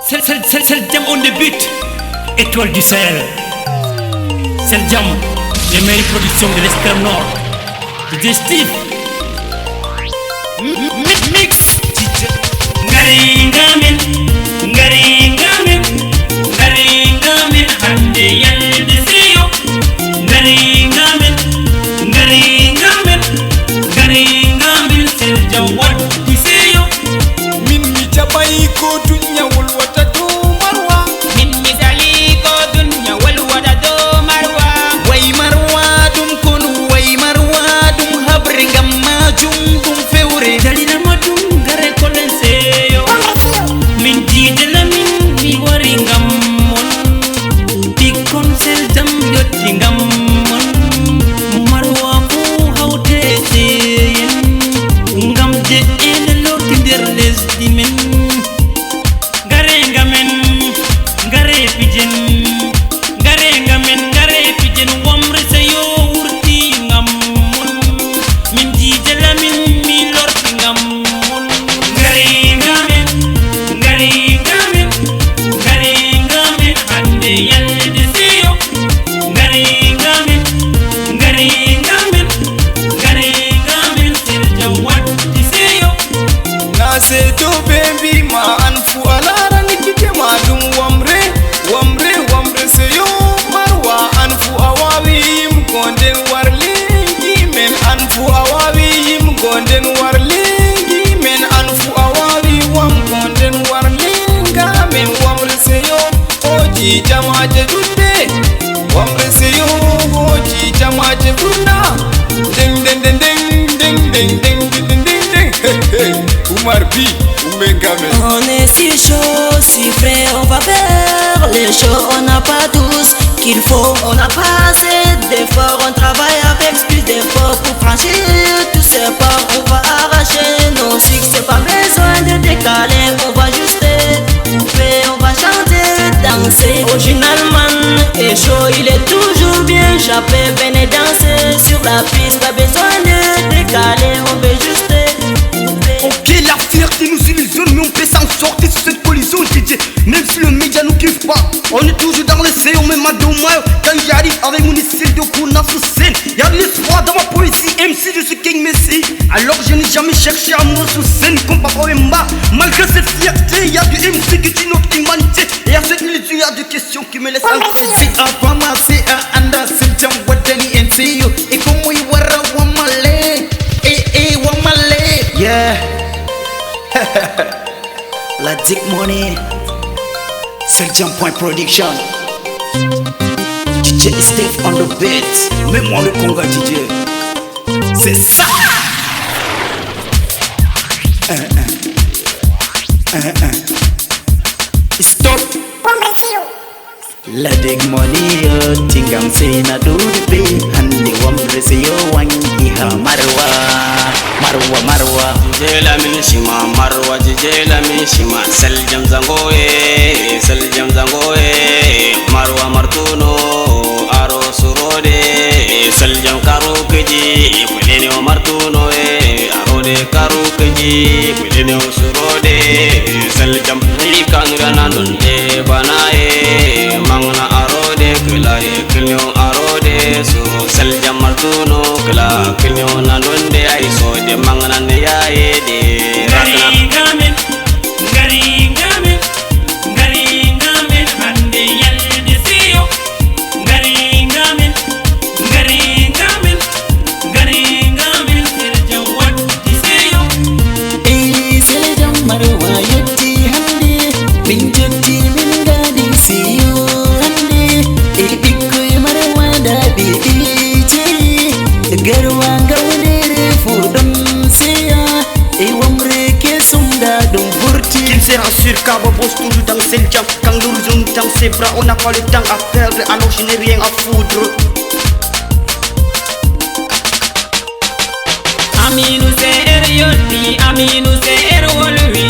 Seljam on the beat, étoile du Sahel. Seljam, les meilleures productions de l'extrême nord. DJ Steve. Mix. Ngari ngamin, hande yalde seyo. Ngari ngamin, Seljam wadi seyo. Min mi jaɓay ko dunyawol wata dow marwa. Min misali ko dunyawol wata dow marwa. Way marwa ɗum konu, way marwa ɗum habre ngam majum ɗum fewre. Dalilama ɗum gare kolen seyo. Min jidela min mi wari ngam mon. Ɓikkon Seljam yotti ngam mon. Marwa fu hawte seyen ngam je ene lorti nder lesdi men. Ngare ngamen, ngare pijen, wamre seyo wurti ngam mon. Min jidela min mi lorti ngam mon. Ngare ngamen, hande yalde seyo. Ngare ngamen, Seljam wadi seyo. Na seeto ɓe mbima an fu a larani gite ma ɗum wamre seyo marwa. An fu a wawi yimgo nden warlingi men. An fu a wawi yimgo nden warlingi men. An fu a wawi wamgo nden warlinga men. Wamre seyo hoji jamaje ɗuɗɗe. Wamre seyo hoji jamaje ɗuɗɗa. Deng deng deng deng deng deng deng deng deng deng. Oumar Bi, Oumengamen. On est si chaud, si frais, on va faire les choses. On n'a pas tout ce qu'il faut, on n'a pas assez d'efforts. On travaille avec plus d'efforts pour franchir tous ces ports. On va arracher nos succès, pas besoin de décaler. On va juste couper, on va chanter, danser. Originalement et chaud, il est toujours bien chapé. Venez danser sur la piste, pas besoin de décaler. On veut juste couper. Ok, la fierté nous illusionne, mais on peut s'en sortir sur cette collision, DJ. Même si le média nous kiffe pas, on est toujours dans le C, on met ma dommage. Quand j'arrive avec mon style de Kouna sur scène, y'a de l'espoir dans ma poésie. MC, je suis King Messi. Alors je n'ai jamais cherché amour sur scène comme Papa Wemba. Malgré cette fierté, y'a du MC qui tue notre humanité. Et à cette illusion, y'a des questions qui me laissent en crédit. Afama se a anda Seljam wadani NCU. E como i wara wamale, wamale. Yeah. La Dick Money. Seljam Point Production. DJ Steve on the beat. Mets-moi le conga, DJ. C'est ça. Stop. La Dick Money. Tingam se na do the beat. Hande wamre se yo wangi ha marwa. Marwa. Jela min shima marwa, jela min shima. Seljam zangoye, marwa martuno aro surode. Seljam karu keji fulene o martuno arode karu keji fulene o surode. Seljam ikangana donde banae mangna arode kila kilnyo arode suro. Seljam martuno kila kilnyo na donde ay sode mangna ne yae de rakna. Ngari ngamen, hande yalde seyo. Ngari ngamen, Seljam wadi seyo. Seljam marwa yotti hande, min jotti min gadi seyo hande. Ɓikkoy marwa da ɓiɗi jeyi, garwa gawnere fu ɗon seya. Wamre kesum da ɗum vurti. Kim se rassure car on bosse toujours dans Seljam. Quand l'horizon dans ses bras, on n'a pas le temps à perdre. Alors je n'ai rien à foutre. Aminu se yotti, aminu se wolwi.